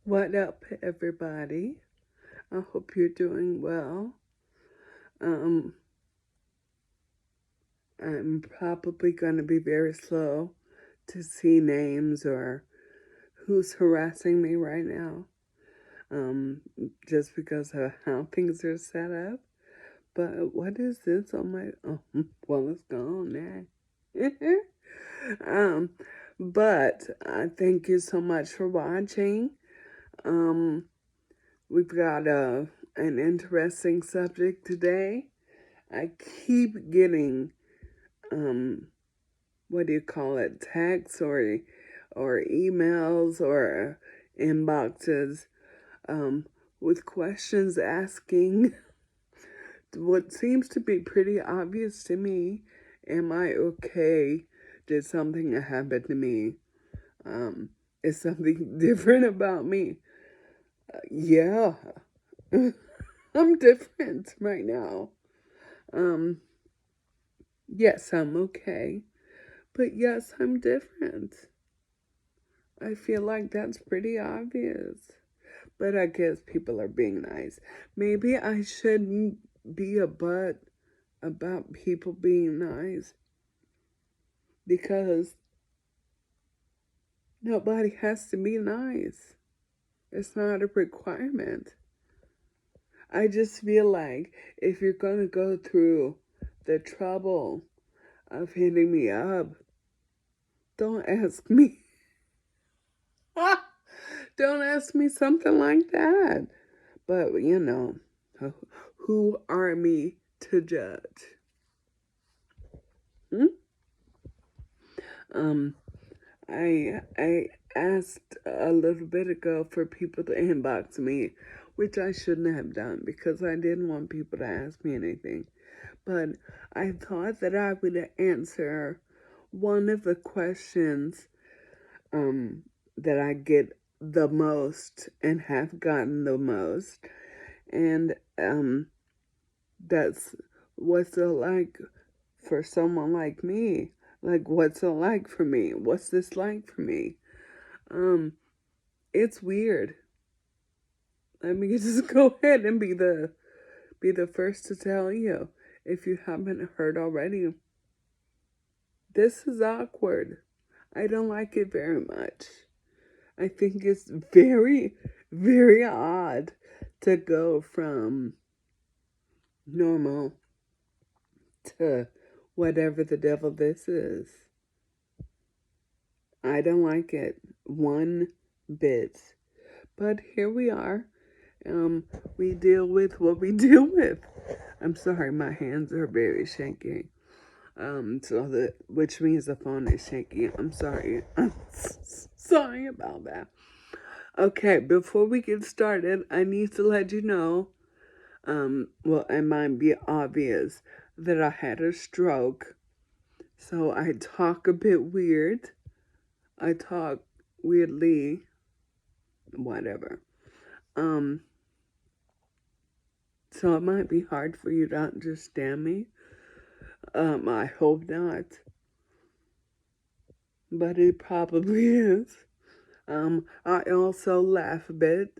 What up, everybody? I hope you're doing well. Um, I'm probably going to be very slow to see names or who's harassing me right now, um, just because of how things are set up. But what is this on my? Oh, well, it's gone now. um, but thank you so much for watching. Um, we've got an interesting subject today. I keep getting what do you call it, texts or emails or inboxes with questions asking what seems to be pretty obvious to me. Am I okay? Did something happen to me? Um, is something different about me? Yeah, I'm different right now. Um, yes, I'm okay. But yes, I'm different. I feel like that's pretty obvious. But I guess people are being nice. Maybe I shouldn't be a butt about people being nice because nobody has to be nice. It's not a requirement. I just feel like if you're going to go through the trouble of hitting me up, don't ask me. Don't ask me something like that. But, who are me to judge? Hmm? Um, I asked a little bit ago for people to inbox me, which I shouldn't have done because I didn't want people to ask me anything. But I thought that I would answer one of the questions um, that I get the most and have gotten the most. And that's what's it like for someone like me? Like, what's it like for me? What's this like for me? Um, it's weird. Let me just go ahead and be the first to tell you if you haven't heard already. This is awkward. I don't like it very much. I think it's very, very odd to go from normal to whatever the devil this is. I don't like it one bit. But here we are. Um, we deal with what we deal with. I'm sorry, my hands are very shaky. Which means the phone is shaky. I'm sorry. I'm sorry about that. Okay, before we get started, I need to let you know, well, it might be obvious that I had a stroke. So I talk a bit weird. I talk weirdly, whatever. Um, so it might be hard for you to understand me. I hope not, but it probably is. I also laugh a bit.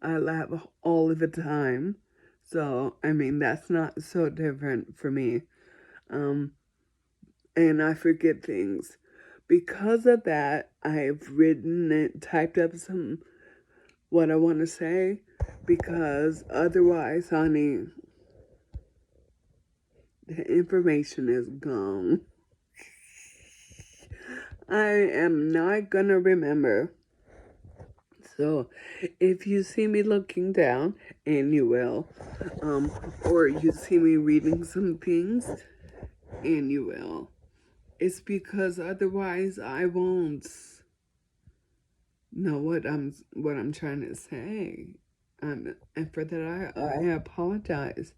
I laugh all of the time. So, I mean, that's not so different for me. Um, and I forget things. Because of that, I've written and typed up some what I want to say because otherwise, honey, the information is gone. I am not gonna remember. So, if you see me looking down, and you will, or you see me reading some things, and you will, it's because otherwise I won't know what I'm trying to say. And for that, I apologize.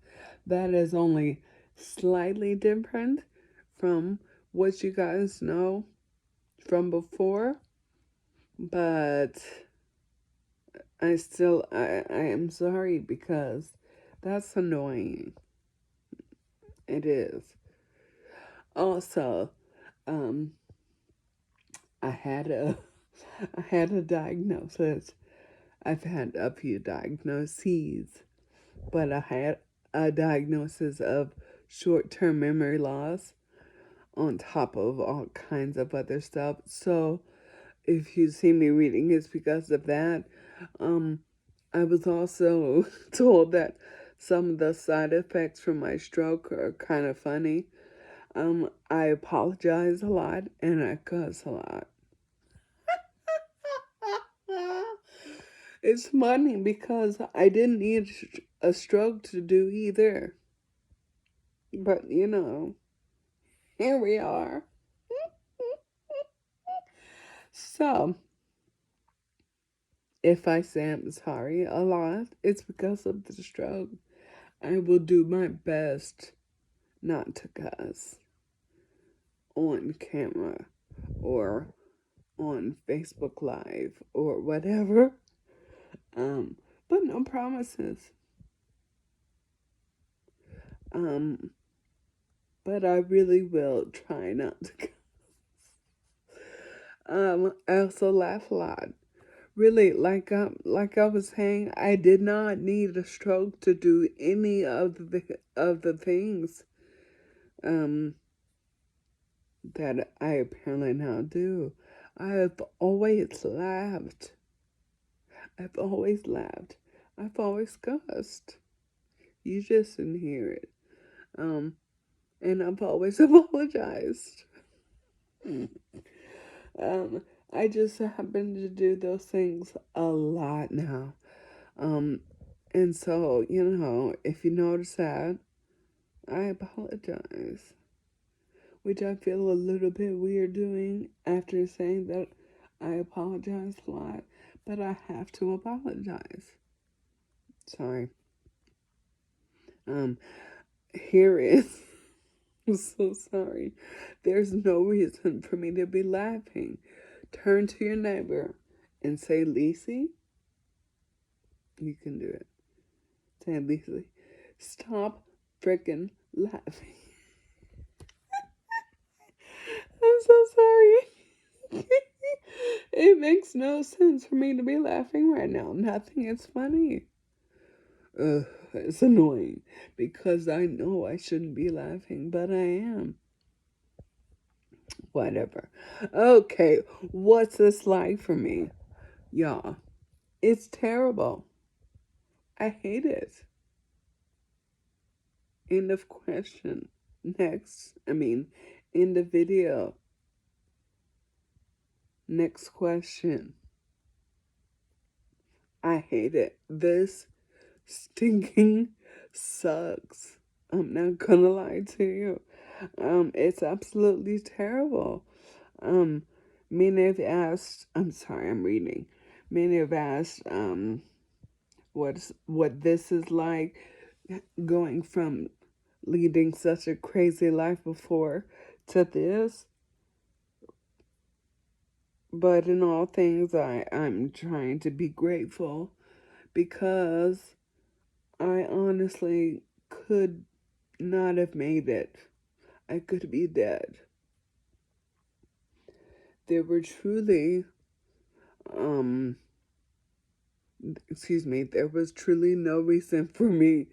That is only slightly different from what you guys know from before, but I am sorry because that's annoying. It is. Also, um, I had a I had a diagnosis I've had a few diagnoses, but I had a diagnosis of short-term memory loss on top of all kinds of other stuff. So if you see me reading, it's because of that. Um, I was also told that some of the side effects from my stroke are kind of funny. I apologize a lot and I cuss a lot. It's funny because I didn't need a stroke to do either. But, here we are. So, if I say I'm sorry a lot, it's because of the stroke. I will do my best not to cuss on camera or on Facebook Live or whatever. Um, but no promises. Um, but I really will try not to cuss. I also laugh a lot. Really, like I was saying, I did not need a stroke to do any of the things um that I apparently now do. I have always laughed. I've always laughed. I've always cussed. You just didn't hear it. Um, and I've always apologized. Um, I just happen to do those things a lot now. Um, and so, if you notice that, I apologize. Which I feel a little bit weird doing after saying that I apologize a lot, but I have to apologize. Sorry. Um, here is. I'm so sorry. There's no reason for me to be laughing. Turn to your neighbor and say, Lici, you can do it. Say, Lici, stop freaking laughing. I'm so sorry. It makes no sense for me to be laughing right now. Nothing is funny. Ugh, it's annoying because I know I shouldn't be laughing, but I am. Whatever. Okay, what's this like for me? Y'all, it's terrible. I hate it. End of question. End of video. Next question. I hate it. This stinking sucks. I'm not gonna lie to you. It's absolutely terrible. Um, Many have asked, I'm sorry, I'm reading. Many have asked, what this is like going from leading such a crazy life before to this. But in all things, I'm trying to be grateful because I honestly could not have made it. I could be dead. There were truly, um, there was truly no reason for me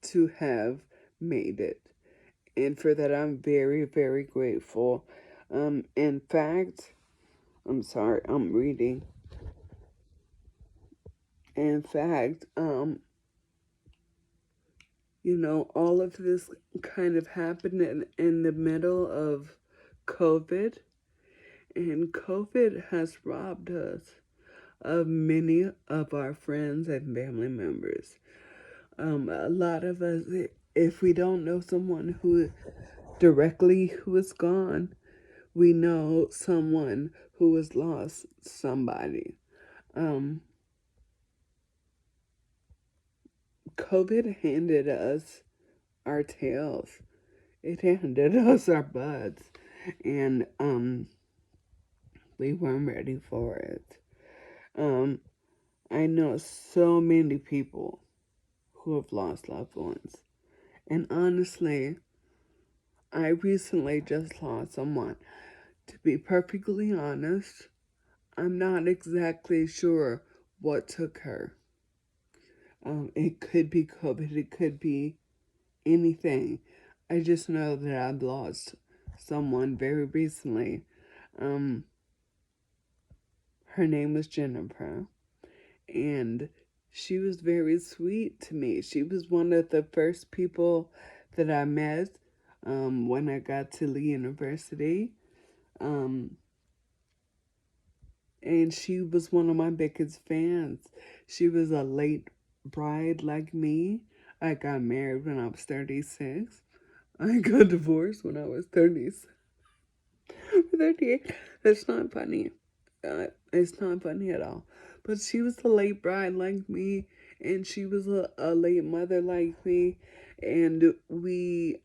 to have made it. And for that, I'm very, very grateful. In fact, I'm sorry, I'm reading. In fact, all of this kind of happened in the middle of COVID, and COVID has robbed us of many of our friends and family members. A lot of us, if we don't know someone who is gone, we know someone who has lost somebody. Um, COVID handed us our tails. It handed us our butts, and we weren't ready for it. Um, I know so many people who have lost loved ones, and honestly, I recently just lost someone. To be perfectly honest, I'm not exactly sure what took her. It could be COVID, it could be anything. I just know that I've lost someone very recently. Um, Her name was Jennifer, and she was very sweet to me. She was one of the first people that I met when I got to Lee University. Um, and she was one of my biggest fans. She was a late bride like me. I got married when I was 36. I got divorced when I was 38. That's not funny. It's not funny at all. But she was a late bride like me, and she was a late mother like me, and we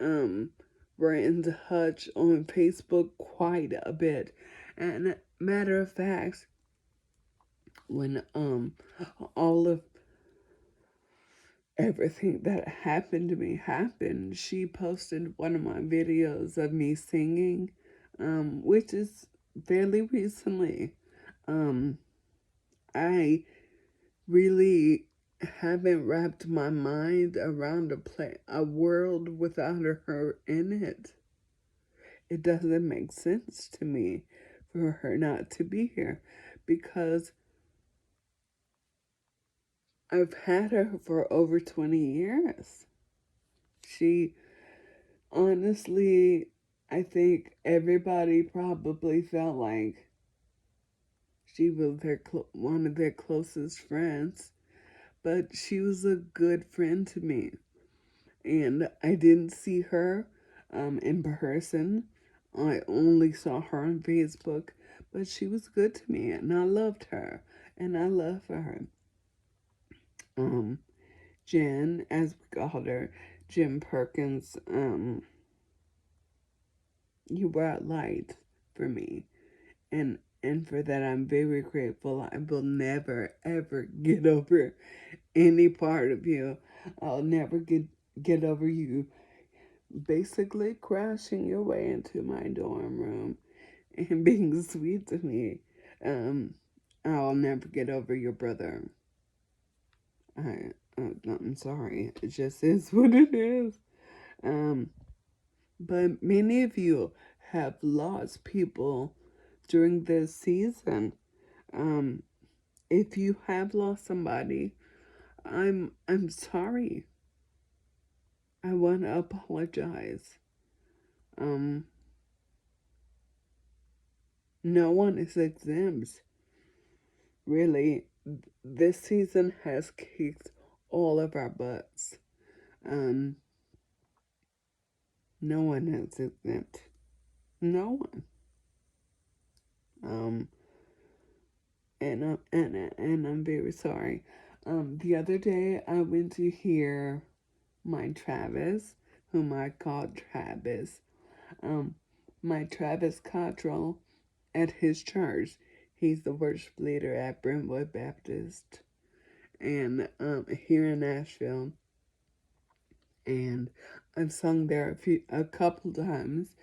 were in touch on Facebook quite a bit. And matter of fact, when all of everything that happened to me happened, she posted one of my videos of me singing, which is fairly recently. Um, I really haven't wrapped my mind around a world without her in it. It doesn't make sense to me for her not to be here because I've had her for over 20 years. She honestly, I think everybody probably felt like she was one of their closest friends, but she was a good friend to me. And I didn't see her in person. I only saw her on Facebook, but she was good to me, and I loved her, and I love her. Um, Jen, as we called her, Jen Perkins, you brought light for me, and for that I'm very grateful. I will never ever get over any part of you. I'll never get over you basically crashing your way into my dorm room and being sweet to me. Um, I'll never get over your brother. I'm sorry. It just is what it is. Um, but many of you have lost people during this season. Um, if you have lost somebody, I'm sorry. I want to apologize. Um, no one is exempt. Really, this season has kicked all of our butts. Um, no one is exempt. No one. Um, and I'm very sorry. The other day I went to hear my Travis, whom I called Travis. Um, my Travis Cottrell at his church. He's the worship leader at Brentwood Baptist, and here in Nashville. And I've sung there a couple times,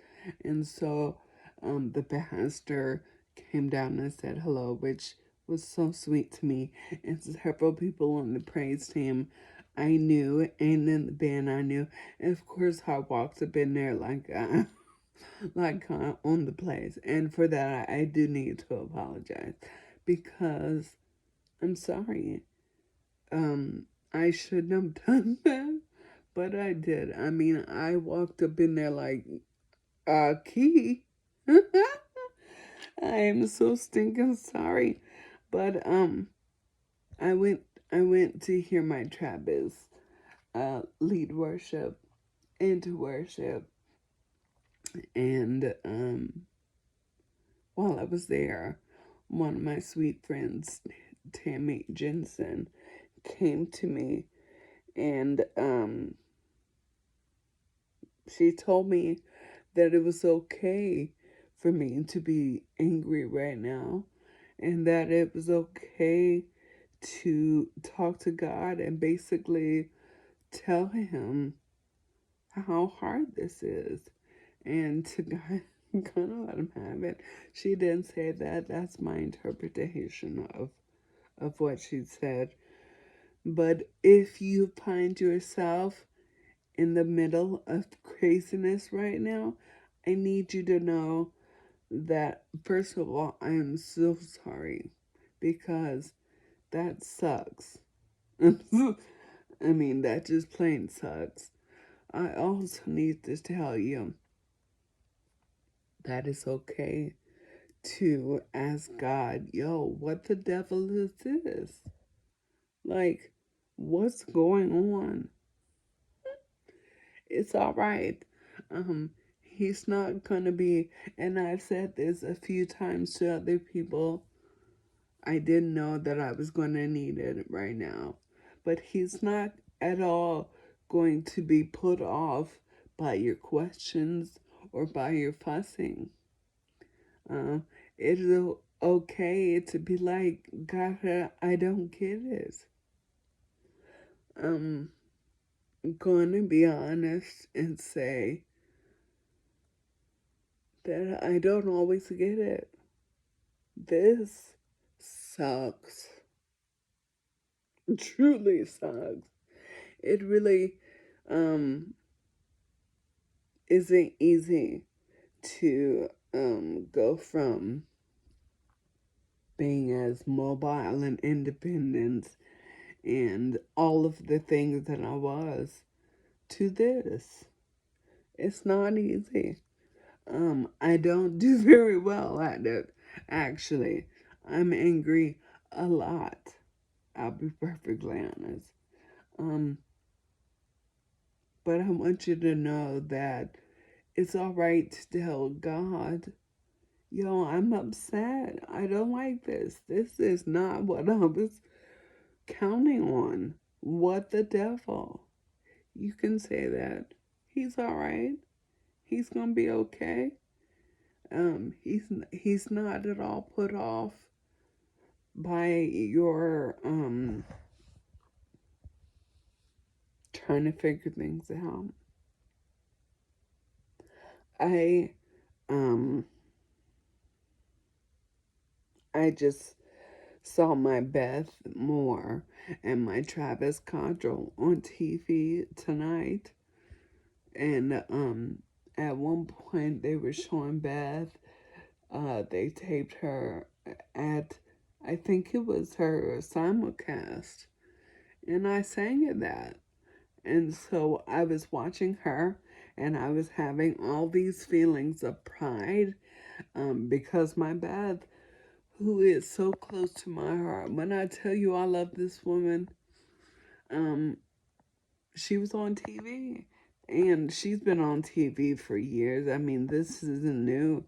and so the pastor came down and said hello, which was so sweet to me. And several people on the praise team I knew, and in the band I knew, and of course I walked up in there like on the place, and for that I do need to apologize because I'm sorry. I shouldn't have done that, but I did. I mean, I walked up in there like, Key. I am so stinking sorry. But I went I went to hear my Travis lead worship into worship, and while I was there, one of my sweet friends, Tammy Jensen, came to me, and she told me that it was okay for me to be angry right now, and that it was okay to talk to God and basically tell him how hard this is and to kind of let him have it. She didn't say that. That's my interpretation of what she said. But if you find yourself in the middle of craziness right now, I need you to know that, first of all, I am so sorry because that sucks. I mean, that just plain sucks. I also need to tell you that it's okay to ask God, yo, what the devil is this? Like, what's going on? It's all right. He's not gonna be, and I've said this a few times to other people. I didn't know that I was gonna need it right now, but he's not at all going to be put off by your questions or by your fussing. Uh, it is okay to be like, God, I don't get it. I'm going to be honest and say that I don't always get it. This sucks. It truly sucks. It really um, isn't easy to go from being as mobile and independent and all of the things that I was to this. It's not easy. I don't do very well at it, actually. I'm angry a lot. I'll be perfectly honest. Um, but I want you to know that it's all right to tell God, yo, I'm upset. I don't like this. This is not what I was counting on. What the devil? You can say that. He's all right. He's gonna be okay. He's not at all put off by your trying to figure things out. I um I just saw my Beth Moore and my Travis Cottrell on TV tonight, and at one point they were showing Beth. They taped her at, I think it was her simulcast, and I sang at that. And so I was watching her, and I was having all these feelings of pride, because my Beth, who is so close to my heart, when I tell you I love this woman, um, she was on TV. And she's been on TV for years. I mean, this isn't new.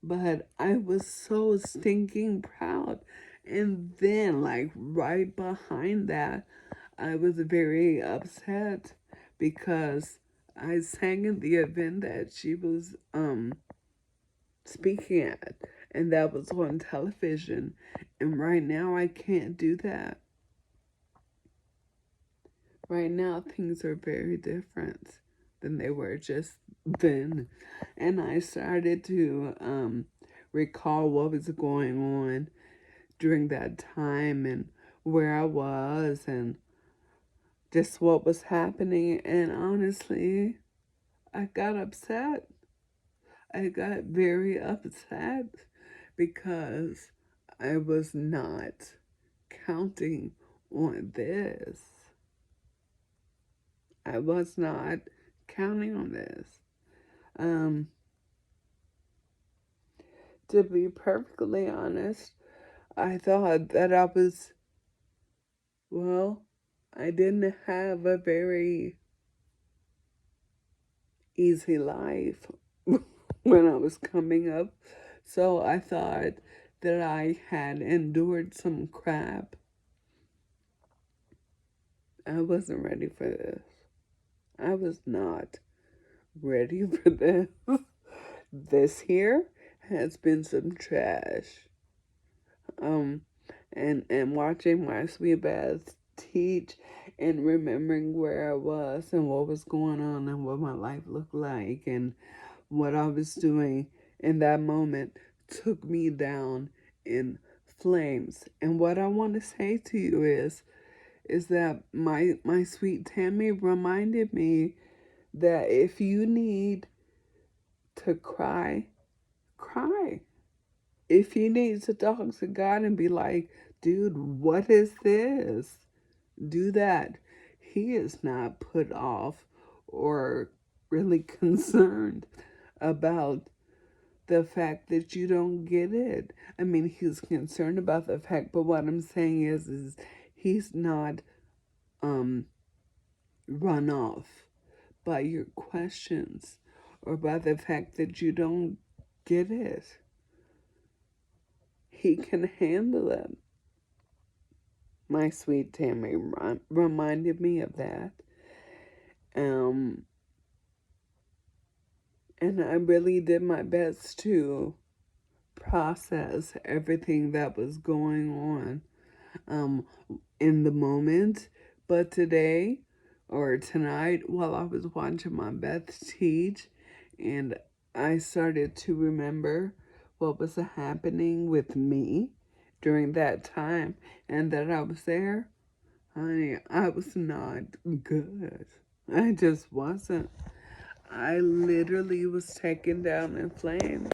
But I was so stinking proud. And then, like, right behind that, I was very upset because I sang in the event that she was speaking at, and that was on television. And right now, I can't do that. Right now, things are very different than they were just then. And I started to recall what was going on during that time and where I was and just what was happening. And honestly, I got upset. I got very upset because I was not counting on this. I was not counting on this. Um, to be perfectly honest, I thought that I was, well, I didn't have a very easy life when I was coming up. So I thought that I had endured some crap. I wasn't ready for this. I was not ready for this. This here has been some trash. Um, and watching my sweet Beth teach and remembering where I was and what was going on and what my life looked like and what I was doing in that moment took me down in flames. And what I want to say to you is that my sweet Tammy reminded me that if you need to cry, cry. If you need to talk to God and be like, dude, what is this? Do that. He is not put off or really concerned about the fact that you don't get it. I mean, he's concerned about the fact, but what I'm saying is he's not run off by your questions or by the fact that you don't get it. He can handle it. My sweet Tammy reminded me of that. Um, and I really did my best to process everything that was going on in the moment. But today or tonight, while I was watching my Beth teach, and I started to remember what was happening with me during that time and that I was there, honey, I was not good. I just wasn't. I literally was taken down in flames.